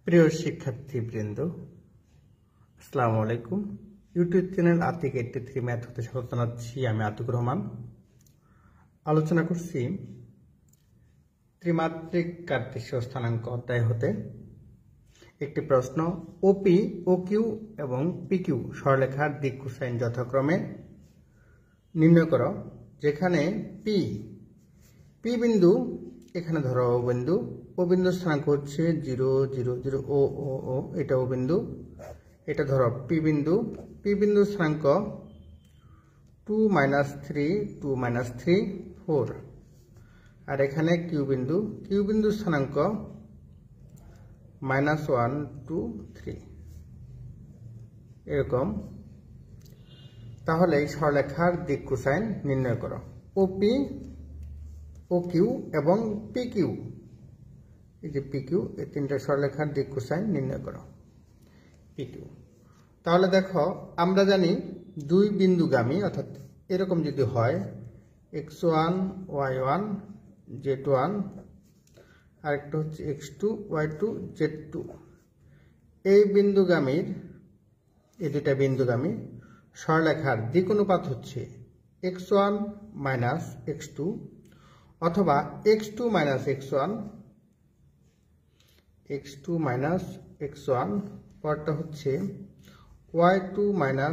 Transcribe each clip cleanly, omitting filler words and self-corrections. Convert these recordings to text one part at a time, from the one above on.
প্রিয় শিক্ষার্থীবৃন্দ, আসসালামু আলাইকুম। ইউটিউব চ্যানেল আতিক 83 ম্যাথ হতে স্বাগত জানাচ্ছি। আমি আতিকুর রহমান। আলোচনা করছি ত্রিমাত্রিক কার্তেশীয় স্থানাঙ্ক অধ্যায় হতে একটি প্রশ্ন। ওপি, ওকিউ এবং পিকিউ সরলরেখার দিক কোসাইন যথাক্রমে নির্ণয় করো। যেখানে পি বিন্দু, এখানে ধরো ও বিন্দু, ও বিন্দু স্থানাঙ্ক হচ্ছে 0 0 0 ও ও ও, এটা ও বিন্দু। এটা ধরো পি বিন্দু স্থানাঙ্ক 2 - 3 2 - 3 4। আর এখানে কিউ বিন্দু স্থানাঙ্ক -1 2 3 এরকম। তাহলে এই সরলরেখার দিক কোসাইন নির্ণয় করো। ওপি, ওকিউ এবং পিকিউ, এই যে পিকিউ, এই তিনটা সরলরেখার দিক কোসাইন নির্ণয় করো। পিকিউ, তাহলে দেখো আমরা জানি দুই বিন্দুগামী, অর্থাৎ এরকম যদি হয় x1 y1 z1 আর একটা হচ্ছে x2 y2 z2, এই বিন্দুগামীর, এই দুটা বিন্দুগামী সরলরেখার দিক অনুপাত হচ্ছে x1 - x2 অথবা x2 - x1, x2 - x1 পরটা হচ্ছে y2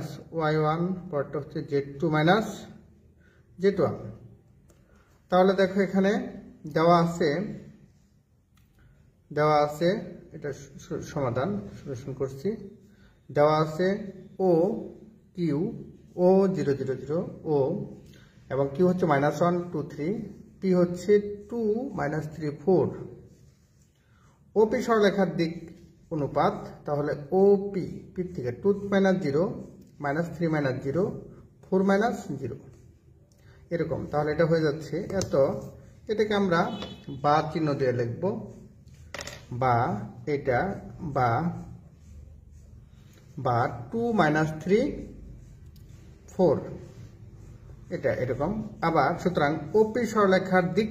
- y1, পরটা হচ্ছে z2 - z1। তাহলে দেখো এখানে দেওয়া আছে এটা সমাধান সলিউশন করছি। দেওয়া আছে ও কিউ, ও 0 0 0 ও, এবং কিউ হচ্ছে -1 2 3, পি হচ্ছে 2 - 3 4। ওপি সরলরেখার দিক অনুপাত, তাহলে ওপি, পি থেকে 2 - 0 -3 - 0 4 - 0 এরকম। তাহলে এটা হয়ে যাচ্ছে এত। এটাকে আমরা বা চিহ্ন দিয়ে লিখব, বা এটা বা 2 - 3 4, এটা এরকম। আবার সুতরাং ওপি সরলরেখার দিক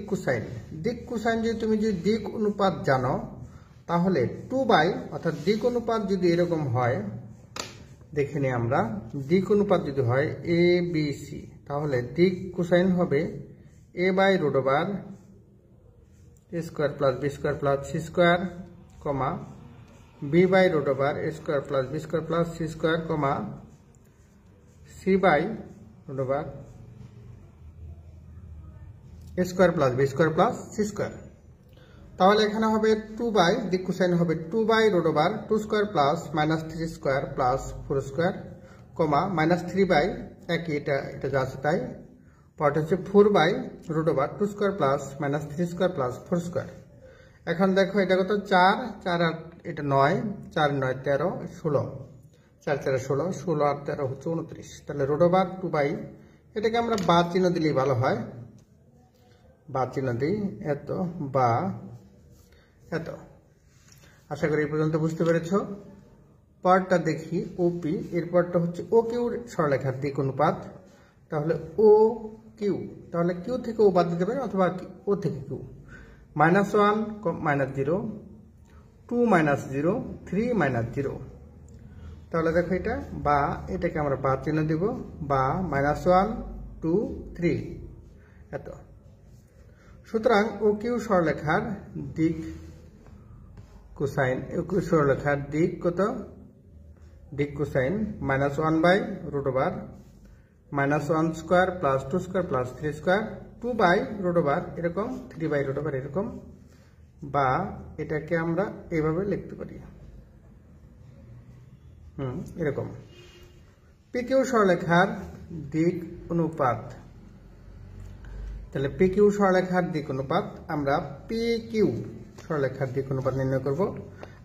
কোসাইন যদি তুমি যদি দিক অনুপাত জানো, তাহলে 2 অর্থাৎ দিক অনুপাত যদি এরকম হয়, দেখে নিই আমরা, দিক অনুপাত যদি হয় এ বি সি, তাহলে দিক কোসাইন হবে a/√a² + b² + c², b/√a² + b² + c², c/√a² + b² + c²। তাহলে এখানে হবে 2 দিক কোসাইন হবে 2/√a² 2² + -3² + 4², -3 একই, এটা যা আছে তাই। পরটা হচ্ছে 4/√a² 2² + -3² + 4²। এখন দেখো এটা কত, 4 4 আর এটা 9, 4 9 13 16, 4 4 16, 16 আর 13 হচ্ছে 29। তাহলে √a² 2, এটাকে আমরা বা চিহ্ন দিলেই ভালো হয়। বা চিহ্ন দিই, এত বা এত। আশা করি এই পর্যন্ত বুঝতে পেরেছ। পরটা দেখি ওপি, এর পরটা হচ্ছে ও কিউর সরলরেখার দিক অনুপাত। তাহলে ও কিউ, তাহলে কিউ থেকে ও বাদ দিতে পারি অথবা ও থেকে কিউ। -1 -0 2 - 0 3 - 0। তাহলে দেখো এটা বা, এটাকে আমরা বা চিহ্ন দিব, বা -1 2 3 এত। সুতরাং ও কিউ সরলরেখার দিক কোসাইন, সরলরেখার দিক কত, দিক কোসাইন -1/√a² -1² + 2² + 3², 2/√a² এরকম, 3/√a এরকম। বা এটাকে আমরা এইভাবে লিখতে পারি, এরকম। পিকিউ সরলরেখার দিক অনুপাত, তাহলে পিকিউ সরলরেখার দিক অনুপাত আমরা পিকিউ সরলরেখার দিক অনুপাত নির্ণয় করব।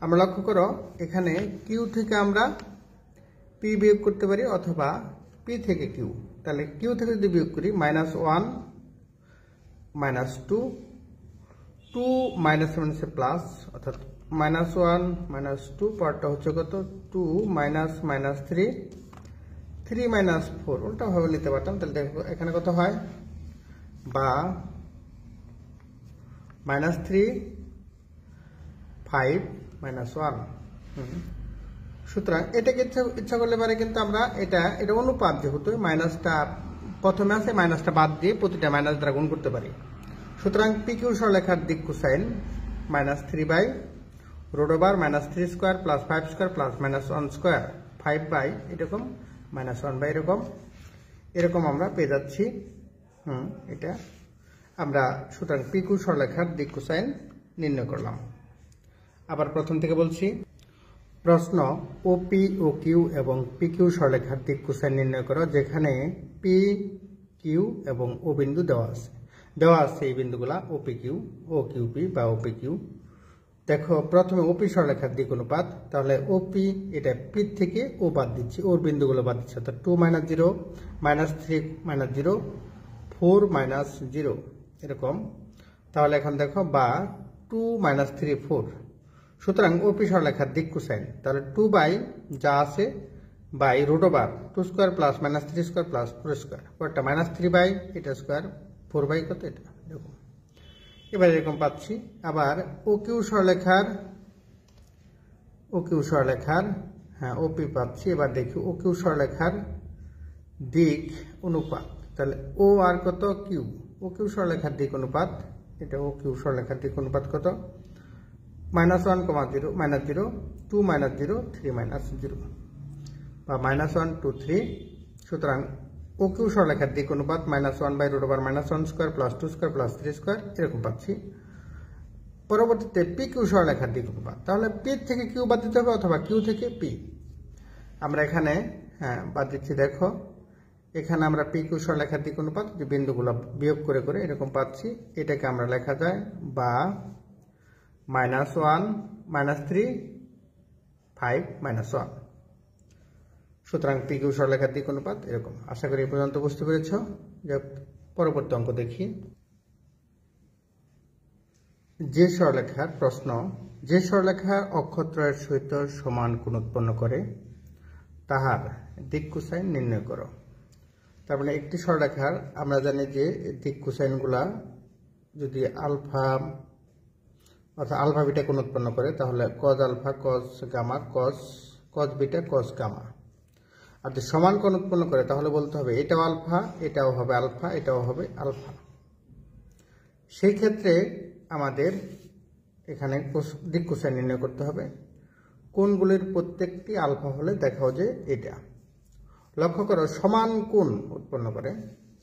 আমরা লক্ষ্য করো এখানে কিউ থেকে আমরা পি বিয়োগ করতে পারি অথবা পি থেকে কিউ। তাহলে কিউ থেকে যদি বিয়োগ করি -1 -2 2 - প্লাস, অর্থাৎ -1 -2, পরটা হচ্ছে কত 2 -3 3 -4, ওটা ভাবে নিতে পারতাম। তাহলে দেখো এখানে কত হয়, বা -3 5 -1। সুতরাং এটাকে ইচ্ছা করলে পারে কিন্তু আমরা এটা অনুপাত, যেহেতু মাইনাসটা প্রথমে আছে, মাইনাসটা বাদ দিয়ে প্রতিটা মাইনাস দ্বারা গুণ করতে পারি। সুতরাং পি কিউ সরলরেখার দিক cosine -3/√/-3 square plus 5 square plus -1 square 5 এরকম -1 এরকম আমরা পেয়ে যাচ্ছি। এটা আমরা সুতরাং পি কিউ সরলরেখার দিক কোসাইন নির্ণয় করলাম। আবার প্রথম থেকে বলছি, প্রশ্ন ওপি ও কিউ এবং পি কিউ সরলরেখার দিক কোসাইন নির্ণয় করো, যেখানে পি কিউ এবং ও বিন্দু দেওয়া আছে এই বিন্দুগুলা ওপি কিউ, ও কিউ পি বা ওপি কিউ। দেখো প্রথমে ওপি সরলরেখার দিক অনুপাত, তাহলে ওপি এটা পি থেকে ও বাদ দিচ্ছি, ওর বিন্দুগুলো বাদ দিচ্ছি, অর্থাৎ 2 - 0 -3 -0 4 -0 এরকম। তাহলে এখন দেখো বা 2 - 3 4। সুতরাং ওপি সরলরেখার দিক কোসাইন, তাহলে 2 বাই যা আছে by √/2 square plus -3 square plus 4 square, পরটা -3 বাই এটা স্কয়ার 4 বাই কত এটা এরকম। এবার এরকম পাচ্ছি। আবার ও কিউ সরলরেখার হ্যাঁ ওপি পাচ্ছি। এবার দেখি ও কিউ সরলরেখার দিক অনুপাত, তাহলে ও আর কত কিউ, ও কিউ সরলরেখার দিক অনুপাত, এটা ও কিউ সরলরেখার দিক অনুপাত কত -1, -0 -0 2 -0 3 -0 বা -1 2 3। সুতরাং ও কিউ সরলরেখার দিক অনুপাত -1/√/-1 square plus 2 square plus 3 square এরকম পাচ্ছি। পরবর্তীতে পি কিউ সরলরেখার দিক অনুপাত, তাহলে পি থেকে কিউ বাদ দিতে হবে অথবা কিউ থেকে পি। আমরা এখানে বাদ দিচ্ছি। দেখো এখানে আমরা পি কিউ সরলরেখার দিক অনুপাত যে বিন্দুগুলো বিয়োগ করে করে এরকম পাচ্ছি। এটাকে আমরা লেখা যায় বা -1 -3 5 -1। সুতরাং পি কিউ সরলরেখার দিক অনুপাত এরকম। আশা করি এই পর্যন্ত বুঝতে পেরেছ। পরবর্তী অঙ্ক দেখি। যে সরলরেখার প্রশ্ন, যে সরলরেখা অক্ষত্রয়ের সহিত সমান কোণ উৎপন্ন করে তাহার দিক কোসাইন নির্ণয় করো। তার মানে একটি সরলরেখার আমরা জানি যে দিক কোসাইনগুলা যদি আলফা অর্থাৎ আলফা বিটা কোণ উৎপন্ন করে, তাহলে cos alpha cos gamma cos beta cos gamma. আর যদি সমান কোণ উৎপন্ন করে তাহলে বলতে হবে এটাও আলফা, এটাও হবে আলফা, এটাও হবে আলফা। সেই ক্ষেত্রে আমাদের এখানে দিক কোসাইন নির্ণয় করতে হবে। কোণগুলির প্রত্যেকটি আলফা হলে দেখাও যে এটা। লক্ষ্য করো সমান কোণ উৎপন্ন করে,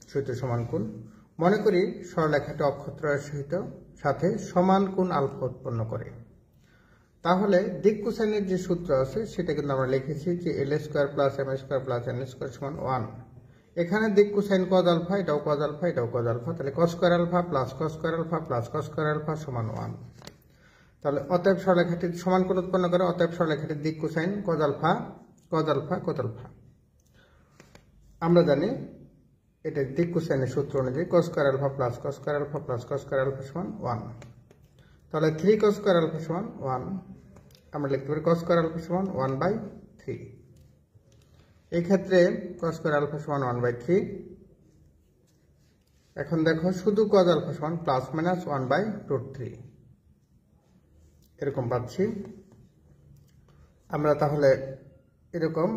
সহিত সমান কোণ। মনে করি সরলরেখাটি অক্ষত্রয়ের সাথে সমান কোণ আলফা উৎপন্ন করে, তাহলে দিক কোসাইনের যে সূত্র আছে সেটা কিন্তু আমরা লিখেছি যে l² + m² + n² = 1। এখানে দিক কোসাইন কজ আলফা, এটাও কজ আলফা, এটাও কজ আলফা, তাহলে cos square alpha plus cos square alpha plus cos square alpha সমান 1। তাহলে অতএব সরলরেখাটির সমান কোণ উৎপন্ন করে, অতএব সরলরেখাটির দিক cosine cos alpha cos alpha cos alpha. আমরা জানি এটা দিক কোসাইনের সূত্র অনুযায়ী cos square alpha plus cos square alpha plus cos square alpha সমান 1। তাহলে 3 cos স্কয়ার আলফা সমান 1। আমরা লিখতে পারি cos স্কয়ার আলফা সমান 1/3। এই ক্ষেত্রে cos স্কয়ার আলফা সমান 1/3। এখন দেখো শুধু cos আলফা সমান প্লাস মাইনাস 1/√3 এরকম পাচ্ছি আমরা। তাহলে এরকম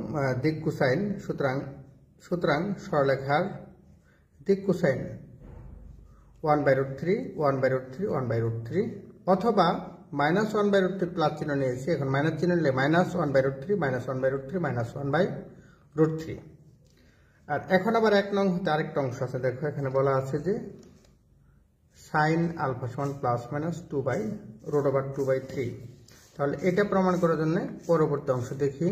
দিক কোসাইন, সুতরাং সরলরেখার দিক কোসাইন 1/√3 1/√3 1/√3 অথবা -1/√3 প্লাস চিহ্ন নিয়েছি, এখন মাইনাস চিহ্ন নিলে -1/√3 -1/√3 -1/√3। আর এখন আবার 1 নং হতে আরেকটা অংশ আছে। দেখো এখানে বলা আছে যে sin আলফা সমান প্লাস মাইনাস 2/√/2/3। তাহলে এটা প্রমাণ করার জন্য পরবর্তী অংশ দেখি।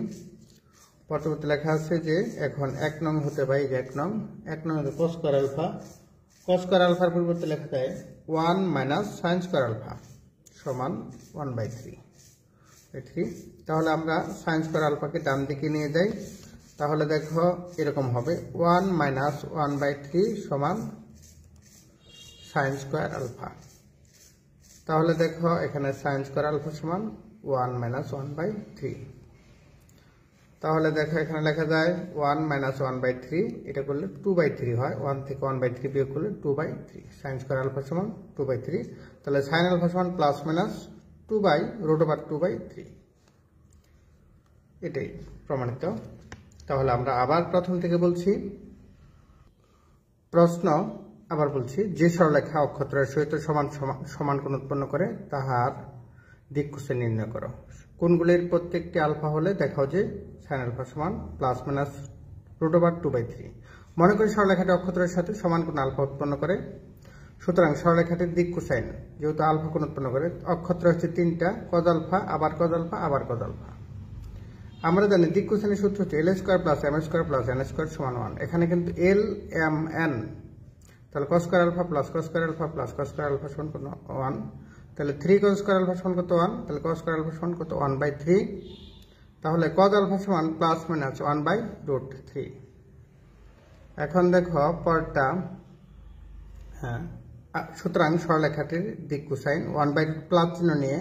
পরবর্তী লেখা আছে যে এখন 1 নং হতে পাই যে 1 নং হতে cos square alpha, cos square আলফার পরিবর্তে লেখা যায় 1 - sin স্কয়ার আলফা সমান 1/3। তাহলে আমরা sin স্কয়ার আলফাকে ডান দিকে নিয়ে যাই, তাহলে দেখো এরকম হবে 1 - 1/3 সমান sin স্কয়ার আলফা। তাহলে দেখো এখানে sin স্কয়ার আলফা সমান 1 - 1/3। তাহলে দেখো এখানে লেখা যায় 1 - 1/3, এটা করলে 2/3 হয়। 1 থেকে 1/3 বিয়োগ করলে 2/3। sin স্কয়ার আলফা সমান 2/3। তাহলে sin আলফা সমান প্লাস মাইনাস 2/√2/3 এটাই প্রমাণিত। তাহলে আমরা আবার প্রথম থেকে বলছি, প্রশ্ন আবার বলছি, যে সরলরেখা অক্ষত্রয়ের সহিত সমান সমান কোণ উৎপন্ন করে তাহার দিক কোসাইন নির্ণয় করো। কোণগুলির প্রত্যেকটি আলফা হলে দেখাও যে sin আলফা সমান +-√2/3। মনে করি সরলরেখাটি অক্ষত্রয়ের সাথে সমান কোণ আলফা উৎপন্ন করে। সুতরাং সরলরেখাটির দিক কোসাইন যেহেতু আলফা কোণ উৎপন্ন করে, অক্ষত্র হচ্ছে 3টা, cos আলফা আবার cos আলফা আবার cos আলফা। আমরা জানি দিক কোসাইনের সূত্র হচ্ছে l² + m² + n² = 1। এখানে কিন্তু l m n, তাহলে cos² alpha + cos² alpha + cos² alpha সমান কত 1, তাহলে 3 cos² আলফা সমান কত 1, তাহলে cos² আলফা সমান কত 1/3, তাহলে cos আলফা সমান +-1/√3। এখন দেখো পরটা, হ্যাঁ, সুতরাং সরলরেখাটির দিক কোসাইন 1/+ চিহ্ন নিয়ে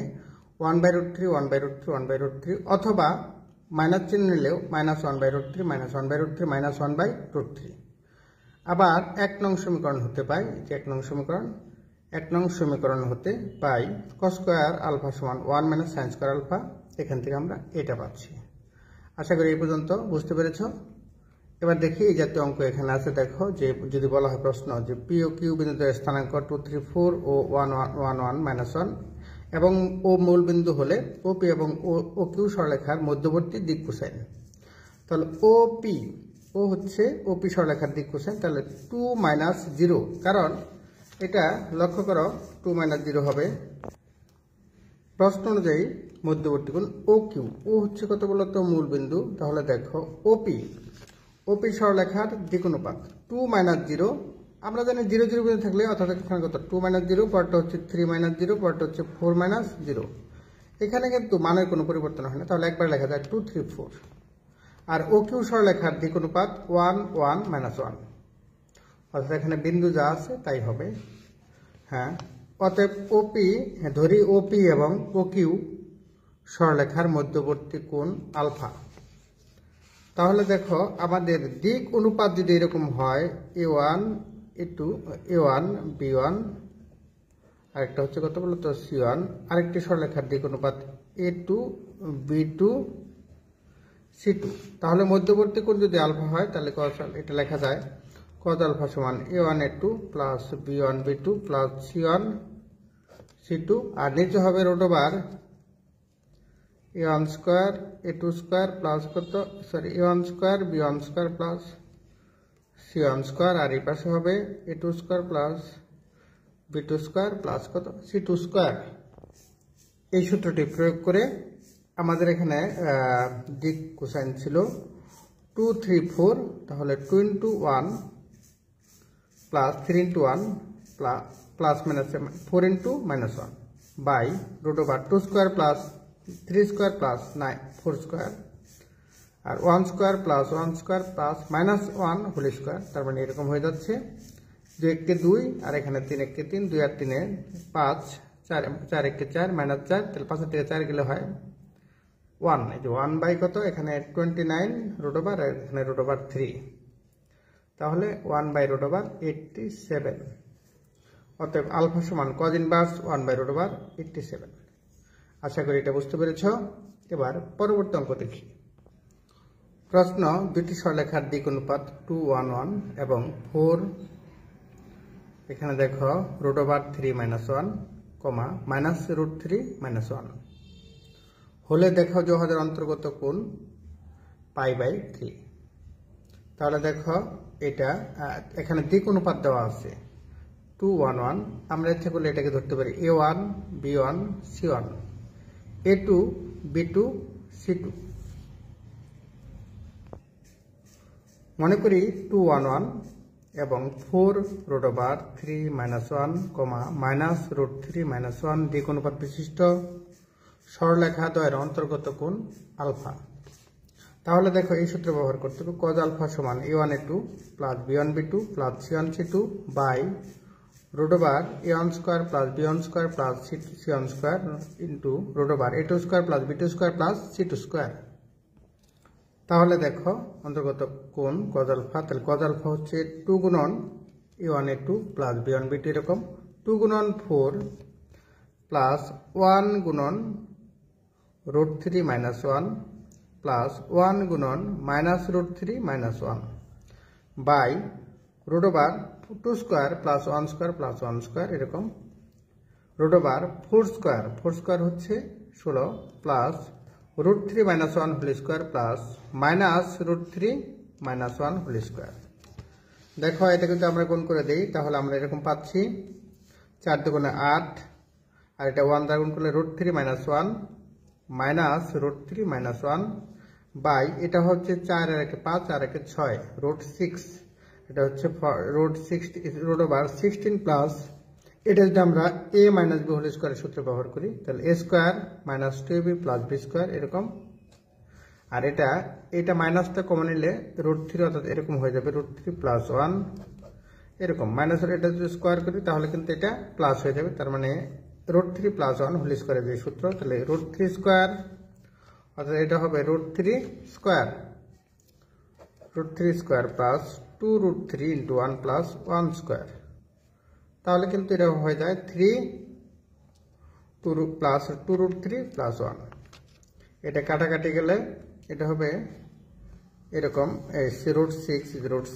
1/√3 1/√3 1/√3 অথবা মাইনাস চিহ্ন নিলেও -1/√3 -1/√3 -1/√3। আবার 1 নং সমীকরণ হতে পাই, যে 1 নং সমীকরণ, 1 নং সমীকরণ হতে পাই cos² আলফা সমান 1 - sin² আলফা। এখান থেকে আমরা এটা পাচ্ছি। আশা করি এই পর্যন্ত বুঝতে পেরেছ। এবার দেখি এই জাতীয় অঙ্ক এখানে আছে। দেখো যে যদি বলা হয় প্রশ্ন যে পি ও কিউ বিন্দুদের স্থানাঙ্ক 2 3 4 ও 1 1 1 -1 এবং ও মূল বিন্দু হলে ওপি এবং ও কিউ সরলরেখার মধ্যবর্তী দিক কোসাইন। তাহলে ওপি, ও হচ্ছে ওপি সরলরেখার দিক কোসাইন, তাহলে 2 - 0, কারণ এটা লক্ষ্য করো 2 - 0 হবে। প্রশ্ন অনুযায়ী মধ্যবর্তী কোণ ও কিউ, ও হচ্ছে কত বলতো মূল বিন্দু। তাহলে দেখো ওপি সরলরেখার দিক অনুপাত 2 - 0। আমরা জানি 0 0 বিন্দু থাকলে অর্থাৎ এখানে কত 2 - 0, পরটা হচ্ছে 3 - 0, পরটা হচ্ছে 4 - 0। এখানে কিন্তু মানের কোনো পরিবর্তন হয় না, তাহলে একবার লেখা যায় 2 3 4। আর ও কিউ সরলরেখার দিক অনুপাত 1 1 -1, অর্থাৎ এখানে বিন্দু যা আছে তাই হবে। হ্যাঁ, অতএব ওপি, ধরি ওপি এবং ও কিউ সরলরেখার মধ্যবর্তী কোণ আলফা। তাহলে দেখো আমাদের দিক অনুপাত যদি এরকম হয় a1 a2 a1 b1, আরেকটা হচ্ছে কত বলতো c1, আরেকটি সরলরেখার দিক অনুপাত a2 b2 c2, তাহলে মধ্যবর্তী কোণ যদি আলফা হয় তাহলে এটা লেখা যায় cos আলফা সমান a1 a2 + b1 b2 + c1 c2, আর নিচে হবে √a1² a2² প্লাস কত a1² b1² প্লাস c1², আর এই পাশে হবে a2² প্লাস b2² প্লাস কত c2²। এই সূত্রটি প্রয়োগ করে আমাদের এখানে দিক কোসাইন ছিল 2 3 4, তাহলে 2 × 1 plus 3 × 1 plus -4 × -1 by √2² plus 3² plus 4², আর 1² প্লাস 1² প্লাস -1 হোল স্কয়ার। তার মানে এরকম হয়ে যাচ্ছে 2 × 1 = 2, আর এখানে 3 × 1 = 3, 2 আর 3 5, 4 4 × 1 = 4 -4, তাহলে 5 থেকে 4 গেলে হয় 1। এই যে 1 বাই কত, এখানে 29 √, আর এখানে √3, তাহলে 1/√87। অতএব আলফা সমান cos ইনভার্স 1/√87। আশা করি এটা বুঝতে পেরেছ। এবার পরবর্তী অঙ্ক দেখি। প্রশ্ন, দুটি সরলরেখার দিক অনুপাত 2 1 1 এবং 4, এখানে দেখো √3 - 1, -√3 - 1 হলে দেখো যে উহাদের অন্তর্গত কোণ π/3। তাহলে দেখো এটা এখানে দিক অনুপাত দেওয়া আছে 2 1 1, আমরা ইচ্ছে করলে এটাকে ধরতে পারি a1 b1 c1 a2 b2 c2। মনে করি 2 1 1 এবং 4 √3 - 1, -√3 - 1 দিক অনুপাত বিশিষ্ট সরলরেখা দ্বয়ের অন্তর্গত কোণ আলফা। তাহলে দেখো এই সূত্র ব্যবহার করতে হবে cos আলফা সমান a1 a2 plus b1 b2 plus c1 c2 by √a1² plus b1² plus c1² into √a2² plus b2² plus c2²। তাহলে দেখো অন্তর্গত কোণ cos আলফা, তাহলে cos আলফা হচ্ছে 2 গুণন a1 a2 plus b1 b2, এরকম 2 গুণন 4 প্লাস 1 গুণন রুট 3 মাইনাস 1 প্লাস 1 গুণন minus root 3 minus 1 by root over 2 square plus 1 square plus 1 square এরকম রুট ওভার 4 স্কোয়ার হচ্ছে 16 plus root 3 minus 1 whole square plus minus root 3 minus 1 whole square. দেখো এটা কিন্তু আমরা গুণ করে দিই, তাহলে আমরা এরকম পাচ্ছি 4 দুগুণে 8 আর এটা 1 দ্বারা গুণ করলে root 3 minus 1 minus root 3 minus 1 by এটা হচ্ছে 4 আর একে 5 আর একে 6 রুট 6, এটা হচ্ছে রুট ওভার 16 প্লাস এটা যদি আমরা a মাইনাস b হোল স্কোয়ারের সূত্র ব্যবহার করি তাহলে a square minus 2ab plus b square এরকম, আর এটা মাইনাসটা কমন নিলে রুট 3 অর্থাৎ এরকম হয়ে যাবে রুট 3 প্লাস 1 এরকম, মাইনাসের এটা যদি স্কোয়ার করি তাহলে কিন্তু এটা প্লাস হয়ে যাবে, তার মানে রুট 3 প্লাস 1 হোল স্কোয়ারের যে সূত্র, তাহলে রুট 3 স্কোয়ার অর্থাৎ এটা হবে root 3 square plus 2 root 3 into 1 plus 1 square, তাহলে কিন্তু এটা হয়ে যায় 2 প্লাস 2 রুট 3 প্লাস 1, এটা কাটাকাটি গেলে এটা হবে এরকম রুট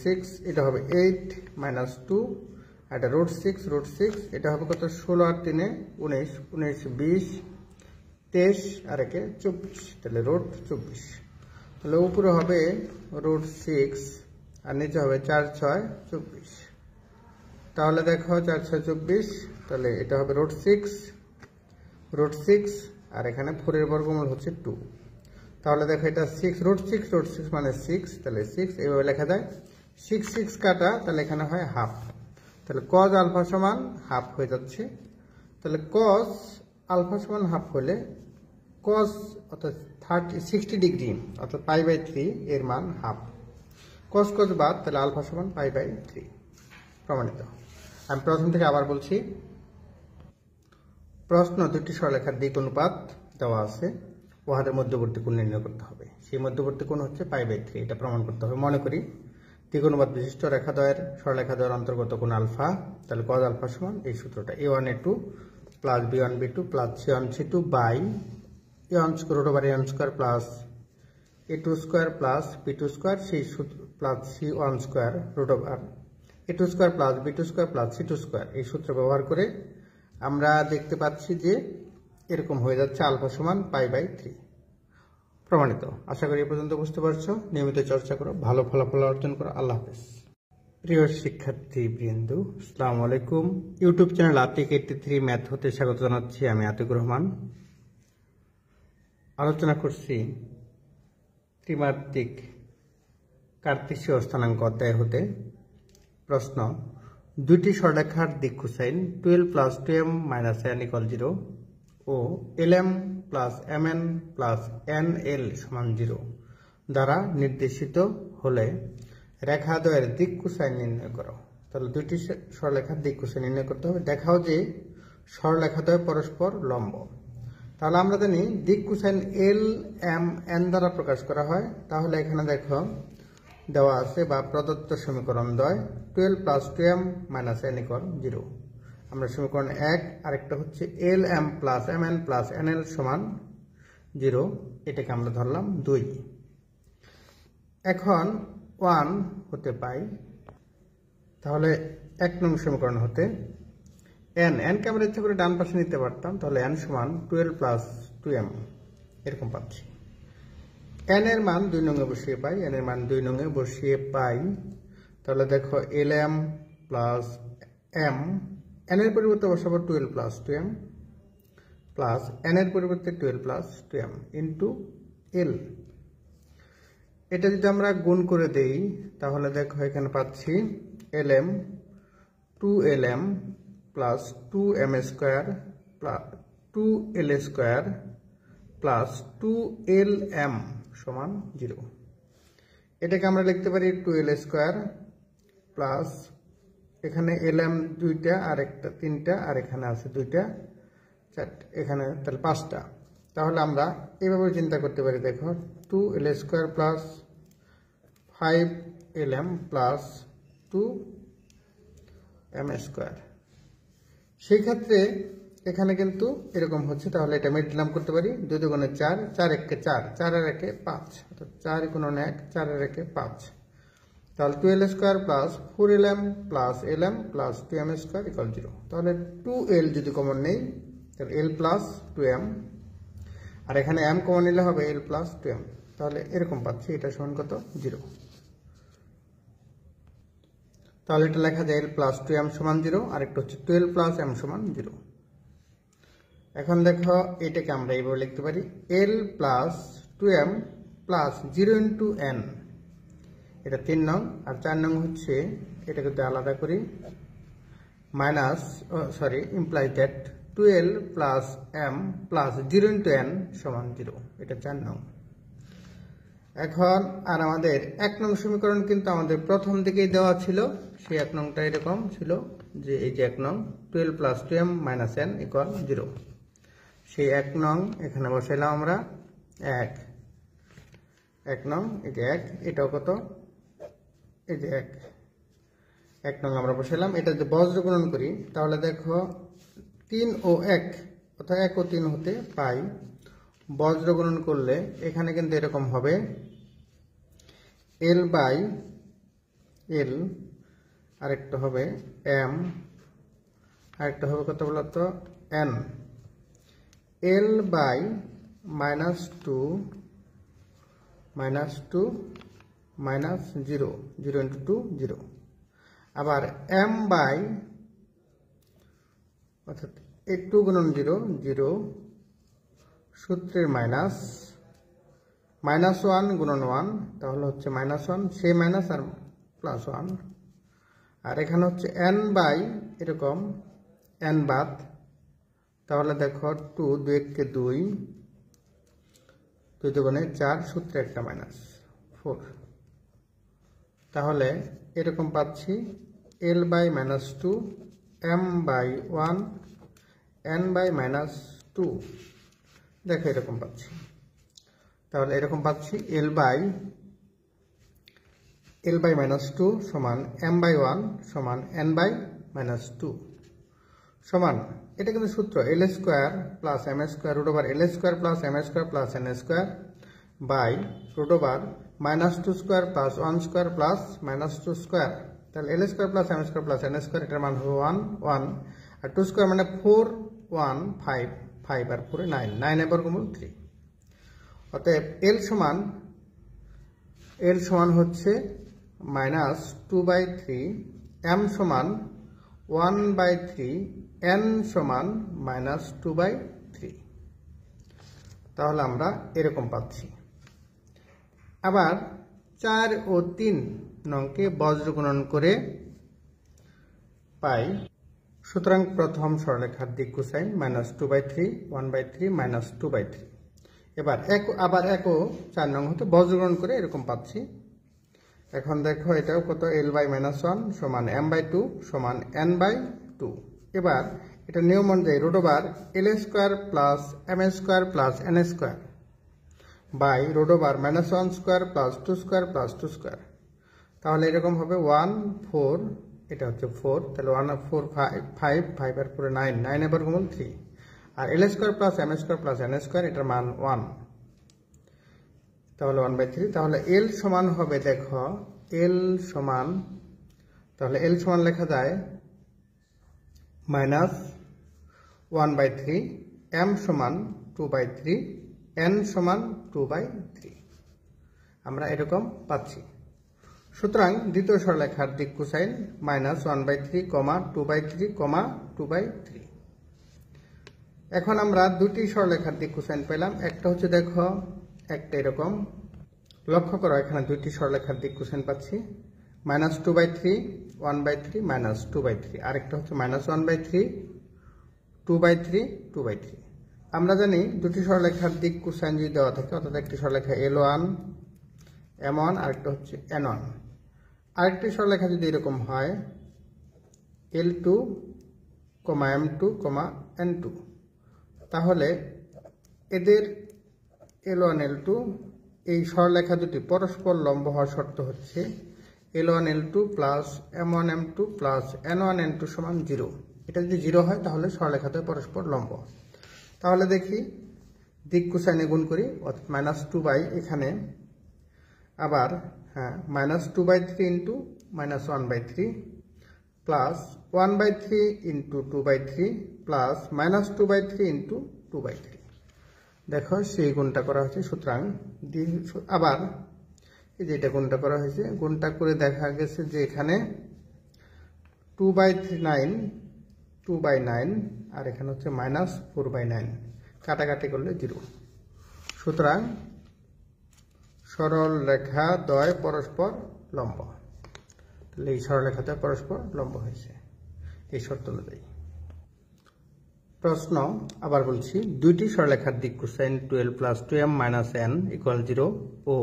6 এটা হবে 8 মাইনাস 2 আর এটা রুট 6 এটা হবে কত 16 আর 3 19 20 23 আর একে 24, তাহলে রুট 24, তাহলে উপরে হবে রুট 6 আর নিচে হবে 4 6 24, তাহলে দেখো 4 6 24, তাহলে এটা হবে রুট 6 আর এখানে 4 এর বর্গমূল হচ্ছে 2, তাহলে দেখো এটা 6 রুট 6 মানে 6, তাহলে 6 এইভাবে লেখা যায় 6 কাটা, তাহলে এখানে হয় হাফ, তাহলে cos আলফা সমান হাফ হয়ে যাচ্ছে, তাহলে cos আলফা সমান হাফ হলে cos অর্থাৎ 60 ডিগ্রি অর্থাৎ পাই বাই 3 এর মান হাফ, cos বাদ, তাহলে আলফা সমান পাই বাই 3 প্রমাণিত। আমি প্রথম থেকে আবার বলছি, প্রশ্ন দুটি সরলরেখার দিক অনুপাত দেওয়া আছে, উহাদের মধ্যবর্তী কোণ নির্ণয় করতে হবে, সেই মধ্যবর্তী কোণ হচ্ছে পাই বাই 3, এটা প্রমাণ করতে হবে। মনে করি দিক অনুপাত বিশিষ্ট সরলরেখাদ্বয়ের অন্তর্গত কোণ আলফা, তাহলে cos আলফা সমান এই সূত্রটা a1 a2 plus b1 b2 plus c1 c2 by a1 square root over a1 square plus a2 square plus b2 square সেই সূত্র plus c1 square root over a2 square plus b2 square plus c2 square এই সূত্র ব্যবহার করে আমরা দেখতে পাচ্ছি যে এরকম হয়ে যাচ্ছে আলফা সমান পাই বাই 3 প্রমাণিত। আশা করি এই পর্যন্ত বুঝতে পারছো, নিয়মিত চর্চা করো, ভালো ফলাফল অর্জন করো। আল্লাহ হাফেজ। প্রিয় শিক্ষার্থী বৃন্দ, আসসালামু আলাইকুম। ইউটিউব চ্যানেল আতিক 83 ম্যাথ হতে স্বাগত জানাচ্ছি। আমি আতিকুর রহমান। আলোচনা করছি ত্রিমাত্রিক কার্তেশীয় স্থানাঙ্ক অধ্যায় হতে। প্রশ্ন, দুইটি সরলরেখার দিক cosine 12 plus 2m minus n equal 0 ও lm plus mn plus nl সমান 0 দ্বারা নির্দেশিত হলে রেখাদ্বয়ের দিক কোসাইন নির্ণয় করো। তাহলে দুইটি সরলরেখার দিক কোসাইন নির্ণয় করতে হবে। দেখাও যে সরলরেখাদ্বয় পরস্পর লম্ব। তাহলে আমরা জানি দিক কোসাইন l m n দ্বারা প্রকাশ করা হয়। তাহলে এখানে দেখো দেওয়া আছে বা প্রদত্ত সমীকরণ দ্বয় 12 plus 2m minus n equal 0। আমরা সমীকরণ 1 আরেকটা হচ্ছে lm plus mn plus nl সমান 0, এটাকে আমরা ধরলাম 2। এখন 1 হতে পাই, তাহলে 1 নং সমীকরণ হতে n কে আমরা ইচ্ছা করে ডান পাশে নিতে পারতাম, তাহলে n সমান 12 প্লাস 2m এরকম পাচ্ছি। n এর মান 2 নং এ বসিয়ে পাই, n এর মান 2 নং এ বসিয়ে পাই। তাহলে দেখো lm প্লাস m, n এর পরিবর্তে বসাবো 12 প্লাস 2m প্লাস n এর পরিবর্তে 12 প্লাস 2m ইন্টু l। এটা যদি আমরা গুণ করে দেই তাহলে দেখো এখানে পাচ্ছি lm 2lm plus 2m square plus 2l square plus 2lm সমান 0। এটাকে আমরা লিখতে পারি 2l স্কয়ার প্লাস এখানে lm 2টা আর একটা 3টা আর এখানে আছে 2টা 4টা, এখানে তাহলে 5টা। তাহলে আমরা এইভাবে চিন্তা করতে পারি, দেখো 2l square plus 5lm plus 2m square. সেই ক্ষেত্রে এখানে কিন্তু এরকম হচ্ছে, তাহলে এটা আমি দিলাম করতে পারি 2 দুগুণে 4, 4 একে 4, 4 আর একে 5, অর্থাৎ 4 গুণন 1, 4 আর একে 5। তাহলে 2l square plus 4lm plus lm plus 2m square equal 0। তাহলে 2l যদি কমন নেই তাহলে l প্লাস 2m, আর এখানে m কমন নিলে হবে l প্লাস 2m। তাহলে এরকম পাচ্ছি, এটা সমান কত 0। তাহলে এটা লেখা যায় l প্লাস 2m সমান 0, আর একটা হচ্ছে 12 প্লাস m সমান 0। এখন দেখো এটাকে আমরা এইভাবে লিখতে পারি l plus 2m plus 0 into n, এটা 3 নং। আর 4 নং হচ্ছে এটাকে যদি আলাদা করি minus imply that 12 plus m plus 0 into n সমান 0, এটা 4 নং। এখন আর আমাদের 1 নং সমীকরণ কিন্তু আমাদের প্রথম দিকেই দেওয়া ছিল, সেই 1 নংটা এরকম ছিল যে এই যে 1 নং 12 plus 2m minus n equal 0। সেই 1 নং এখানে বসাইলাম আমরা 1 নং, এই যে 1, এটাও কত এই যে 1 নং আমরা বসাইলাম। এটা যদি বজ্র গুণন করি তাহলে দেখো 3 ও 1 অর্থাৎ 1 ও 3 হতে পাই, বজ্র গুণন করলে এখানে কিন্তু এরকম হবে l বাই l, আরেকটা হবে m, আরেকটা হবে কত বলতো n, l by minus 2 minus 0, 0 into 2 0, আবার m বাই অর্থাৎ এই 2 গুণন 0 0, সূত্রের মাইনাস 1 গুণন 1, তাহলে হচ্ছে -1, সেই মাইনাস আর প্লাস 1, আর এখানে হচ্ছে n বাই এরকম n বাদ, তাহলে দেখো 2 2 কে 2, 2 দুগুণে 4, সূত্রে একটা -4। তাহলে এরকম পাচ্ছি l by -2, m by 1, n by -2, দেখো এরকম পাচ্ছি। তাহলে এরকম পাচ্ছি l বাই -2 সমান m বাই 1 সমান n বাই -2 সমান, এটা কিন্তু সূত্র l square plus m square root over l square plus m square plus n square by root over -2 square plus 1 square plus -2 square. তাহলে l square plus m square plus n square, এটার মান হবে 1 আর 2 square মানে 4 1 5 5 আর 4 9 9 এর বর্গমূল 3। অতএব l সমান হচ্ছে -2/3, m সমান 1/3, n সমান -2/3। তাহলে আমরা এরকম পাচ্ছি। আবার 4 ও 3 নংকে বজ্র গুণন করে পাই। সুতরাং প্রথম সরলরেখার দিক কোসাইন -2/3, 1/3, -2/3। এবার আবার 1 ও 4 নং হতে বজ্র গুণন করে এরকম পাচ্ছি। এখন দেখো এটাও কত l বাই -1 সমান m/2 সমান n/2। এবার এটা নিয়ম অনুযায়ী root over l square plus m square plus n square by root over -1 square plus 2 square plus 2 square. তাহলে এরকম হবে 1 4, এটা হচ্ছে 4, তাহলে 1 4 5 5 আর 4 9 9 এর বর্গমূল 3, আর l square plus m square plus n square, এটার মান 1, তাহলে 1/3। তাহলে l সমান হবে দেখো l সমান, তাহলে l সমান লেখা যায় -1/3, m সমান 2/3, n সমান 2/3, আমরা এরকম পাচ্ছি। সুতরাং দ্বিতীয় সরলরেখার দিক কোসাইন -1/3, 2/3, 2/3। এখন আমরা দুটি সরলরেখার দিক কোসাইন পেলাম। একটা হচ্ছে দেখো একটা এরকম, লক্ষ্য করো এখানে দুইটি সরলরেখার দিক কোসাইন পাচ্ছি, -2/3, 1/3, -2/3, আরেকটা হচ্ছে -1/3, 2/3, 2/3। আমরা জানি দুটি সরলরেখার দিক কোসাইন যদি দেওয়া থাকে, অর্থাৎ একটি সরলরেখা L1 M1, আরেকটা হচ্ছে N1, আরেকটি সরলরেখা যদি এরকম হয় L2, M2, N2, তাহলে এদের L1 L2 এই সরলরেখা দুটি পরস্পর লম্ব হওয়ার শর্ত হচ্ছে L1 L2 plus M1 M2 plus N1 N2 সমান 0। এটা যদি 0 হয় তাহলে সরলরেখাদ্বয় পরস্পর লম্ব। তাহলে দেখি দিক কোসাইনে গুণ করি, অর্থাৎ -2 এখানে আবার -2/3 into -1/3 plus 1/3 into 2/3 plus -2/3 into 2/3। দেখো সেই গুণটা করা হয়েছে। সুতরাং আবার এই যে এটা গুণটা করা হয়েছে, গুণটা করে দেখা গেছে যে এখানে 2/9 আর এখানে হচ্ছে -4/9, কাটাকাটি করলে 0। সুতরাং সরল রেখা দ্বয় পরস্পর লম্ব। তাহলে এই সরলরেখাদ্বয় পরস্পর লম্ব হয়েছে এই শর্ত অনুযায়ী। প্রশ্ন আবার বলছি, দুইটি সরলরেখার দিক কোসাইন 12 + 2m - n = 0 ও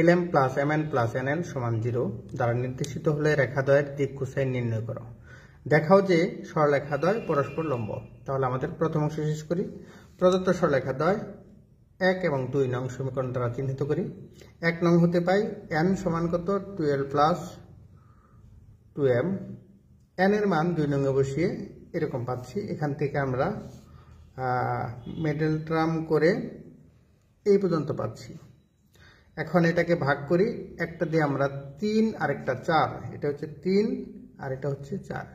lm + mn + nl = 0 দ্বারা নির্দেশিত হলে রেখাদ্বয়ের দিক কোসাইন নির্ণয় করো। দেখাও যে সরলরেখাদ্বয় পরস্পর লম্ব। তাহলে আমাদের প্রথম অংশ শেষ করি। প্রদত্ত সরলরেখাদ্বয় 1 এবং 2 নং সমীকরণ দ্বারা চিহ্নিত করি। 1 নং হতে পাই n সমান কত 12 + 2m, n এর মান 2 নং এ বসিয়ে এরকম পাচ্ছি। এখান থেকে আমরা মিডল টার্ম করে এই পর্যন্ত পাচ্ছি। এখন এটাকে ভাগ করি, একটা দিয়ে আমরা 3 আর একটা 4, এটা হচ্ছে 3 আর এটা হচ্ছে 4।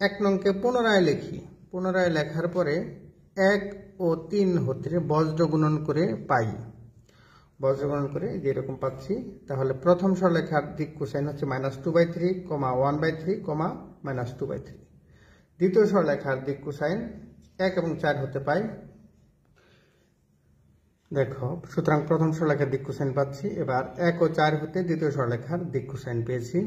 1 নংকে পুনরায় লিখি, পুনরায় লেখার পরে 1 ও 3 হতে বজ্র গুণন করে পাই, বজ্র গুণন করে যেরকম পাচ্ছি। তাহলে প্রথম সরলরেখার দিক কোসাইন হচ্ছে -2/3, 1/3, -2/3। দ্বিতীয় সরলরেখার দিক কোসাইন 1 এবং 4 হতে পাই। দেখো, সুতরাং প্রথম সরলরেখার দিক কোসাইন পাচ্ছি। এবার 1 ও 4 হতে দ্বিতীয় সরলরেখার দিক কোসাইন পেয়েছি।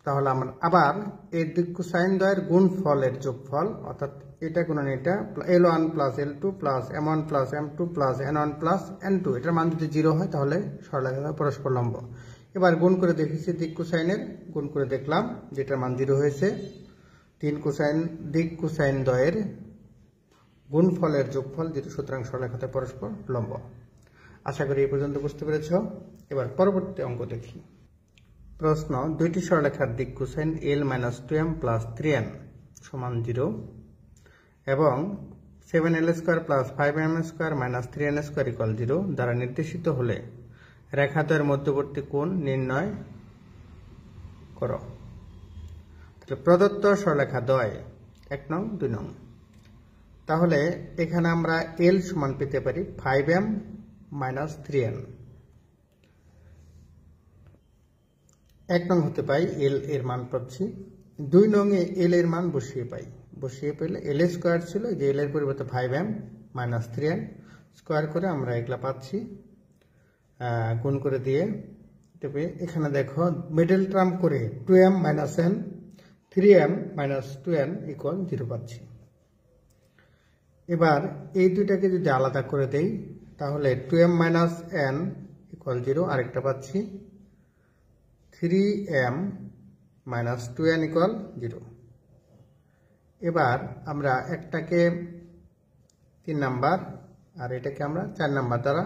তাহলে আমরা আবার এই দিক কোসাইন দ্বয়ের গুণফলের যোগফল, অর্থাৎ এটা গুণন এটা, l1 + l2 + m1 + m2 + n1 + n2, এটার মান যদি 0 হয় তাহলে সরলরেখাদ্বয় পরস্পর লম্ব। এবার গুণ করে দেখেছি দিক কোসাইনের, গুণ করে দেখলাম যেটার মান 0 হয়েছে। দিক কোসাইন দ্বয়ের গুণফলের যোগফল 0, সুতরাং সরলরেখাদ্বয় পরস্পর লম্ব। আশা করি এই পর্যন্ত বুঝতে পেরেছ। এবার পরবর্তী অঙ্ক দেখি। প্রশ্ন, দুইটি সরলরেখার দিক কোসাইন l - 2m + 3n = 0 এবং 7l² + 5m² - 3n² = 0 দ্বারা নির্দেশিত হলে রেখাদ্বয়ের মধ্যবর্তী কোণ নির্ণয় করো। তাহলে প্রদত্ত সরলরেখাদ্বয় 1 নং 2 নং। তাহলে এখানে আমরা l সমান পেতে পারি 5m - 3n। 1 নং হতে পাই l এর মান পাচ্ছি। 2 নং এ l এর মান বসিয়ে পেলে l² ছিল, যে l এর পরিবর্তে 5m - 3n স্কয়ার করে আমরা এগুলা পাচ্ছি, গুণ করে দিয়ে। তবে এখানে দেখো মিডল টার্ম করে 2m - n 3m - 2n = 0 পাচ্ছি। এবার এই দুইটাকে যদি আলাদা করে দেই তাহলে 2m - n = 0, আরেকটা পাচ্ছি 3m - 2n = 0। এবার আমরা একটাকে 3 নাম্বার আর এটাকে আমরা 4 নাম্বার দ্বারা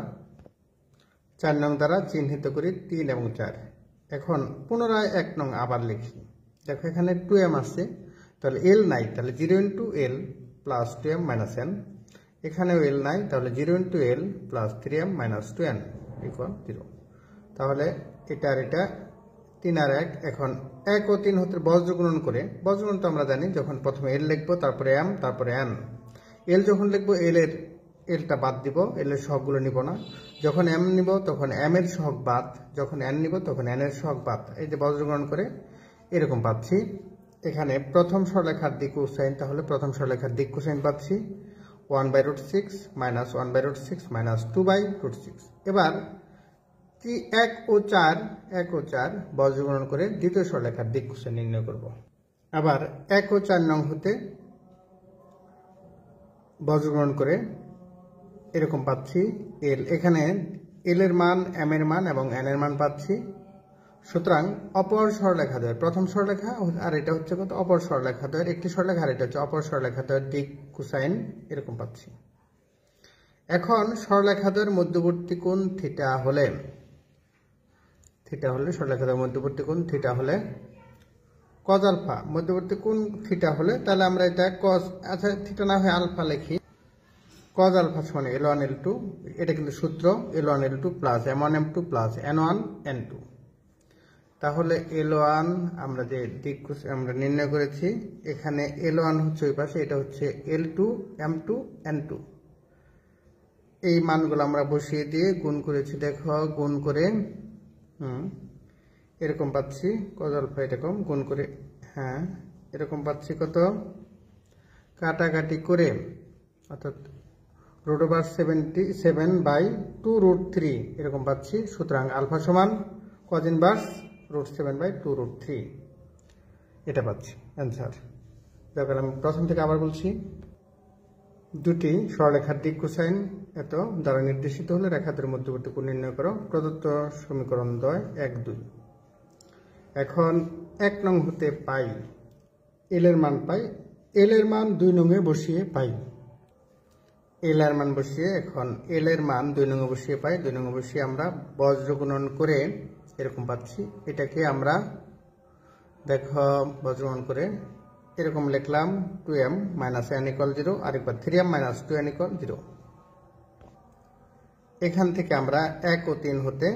4 নং দ্বারা চিহ্নিত করি, 3 এবং 4। এখন পুনরায় 1 নং আবার লিখি। দেখো এখানে 2m আছে, তাহলে l নাই, তাহলে 0 × l + 2m - n। এখানেও l নাই, তাহলে 0 × l + 3m - 2n = 0। তাহলে এটা আর এটা 3 আর 1। এখন 1 ও 3 হতে বজ্র গুণন করে, বজ্র গুণন তো আমরা জানি, যখন প্রথমে l লিখবো তারপরে m তারপরে n। l যখন লিখবো lটা বাদ দিব, l এর সহগগুলো নিব না। যখন m নিব তখন m এর সহগ বাদ, যখন n নিব তখন n এর সহগ বাদ। এই যে বজ্র গুণন করে এরকম পাচ্ছি। এখানে প্রথম সরলরেখার দিক কোসাইন, তাহলে প্রথম সরলরেখার দিক কোসাইন পাচ্ছি 1/√6 - 1/√6 - 2/√6। এবার 1 ও 4 বজ্র গুণন করে দ্বিতীয় সরলরেখার দিক কোসাইন নির্ণয় করব। আবার 1 ও 4 নং হতে বজ্র গুণন করে এরকম পাচ্ছি l। এখানে l এর মান, m এর মান এবং n এর মান পাচ্ছি। সুতরাং অপর সরলরেখাদ্বয়ের, প্রথম সরলরেখা আর এটা হচ্ছে কত অপর সরলরেখাদ্বয়ের, একটি সরলরেখা আর এটা হচ্ছে অপর সরলরেখাদ্বয়ের দিক কোসাইন এরকম পাচ্ছি। এখন সরলরেখাদ্বয়ের মধ্যবর্তী কোণ থিটা হলে সরলরেখাদ্বয়ের মধ্যবর্তী কোণ থিটা হলে কজ আলফা মধ্যবর্তী কোণ থিটা হলে তাহলে আমরা এটা কজ, আচ্ছা থিটা না হয় আলফা লিখি। কজ আলফা সমান L1 L2, এটা কিন্তু সূত্র L1 L2 plus M1 M2 plus N1 N2। তাহলে L1 আমরা যে দিক আমরা নির্ণয় করেছি, এখানে L1 হচ্ছে ওই পাশে, এটা হচ্ছে L2 M2 N2। এই মানগুলো আমরা বসিয়ে দিয়ে গুণ করেছি, দেখো গুণ করে এরকম পাচ্ছি কজ আলফা, এরকম গুণ করে হ্যাঁ এরকম পাচ্ছি কত, কাটাকাটি করে অর্থাৎ √7/2√3 এরকম পাচ্ছি। সুতরাং আলফা সমান কজ ইনভার্স √7/2√3 এটা পাচ্ছি অ্যান্সার। দেখেন আমি প্রথম থেকে আবার বলছি, দুটি সরলরেখার দিক কোসাইন এত দ্বারা নির্দেশিত হলে রেখাদের মধ্যবর্তী কোণ নির্ণয় করো। প্রদত্ত সমীকরণ 1-2। এখন 1 নং হতে পাই এল এর মান পাই, এল এর মান 2 নংয়ে বসিয়ে পাই। এল এর মান বসিয়ে এখন এল এর মান 2 নংয়ে বসিয়ে পাই। 2 নংয়ে বসিয়ে আমরা বজ্র গুণন করে এরকম পাচ্ছি। এটাকে আমরা দেখো বজ্র গুণন করে এরকম লিখলাম 2m - n = 0, আরেকবার 3m - 2n = 0। এখান থেকে আমরা 1 ও 3 হতে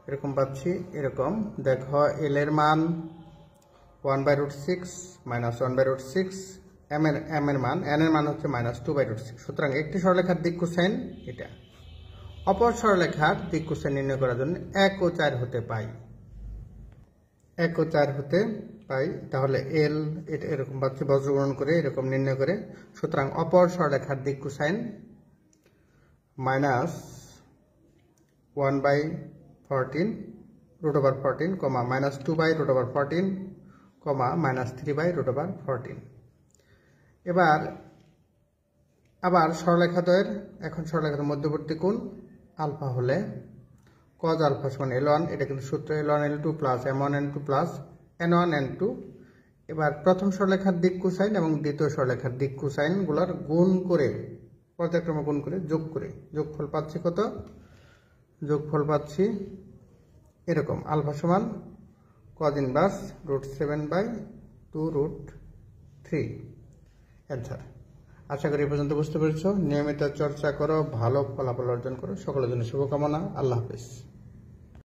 এরকম পাচ্ছি। এরকম দেখো এল এর মান 1/√6 - 1/√6, m এর মান n এর মান হচ্ছে -2/√6। সুতরাং একটি সরলরেখার দিক কোসাইন এটা। অপর সরলরেখার দিক কোসাইন নির্ণয় করার জন্য 1 ও 4 হতে পাই, 1 ও 4 হতে পাই। তাহলে এল এটা এরকম পাচ্ছি বজ্রগ্রহণ করে এরকম নির্ণয় করে। সুতরাং অপর সরলরেখার দিক কোসাইন -1/14 √14, -2/√14, -3/√14। এবার আবার সরলরেখাদ্বয়ের, এখন সরলরেখার মধ্যবর্তী কোণ আলফা হলে কজ আলফা সমান L1, এটা কিন্তু সূত্র L1 L2 plus M1 N2 plus N1 N2। এবার প্রথম সরলরেখার দিক কোসাইন এবং দ্বিতীয় সরলরেখার দিক কোসাইনগুলোর গুণ করে পর্যায়ক্রমে গুণ করে যোগফল পাচ্ছি কত, যোগফল পাচ্ছি এরকম আলফা সমান কজ ইনভার্স √7/2√3 অ্যান্সার। আশা করি এ পর্যন্ত বুঝতে পেরেছ। নিয়মিত চর্চা করো, ভালো ফলাফল অর্জন করো। সকলের জন্য শুভকামনা। আল্লাহ হাফেজ।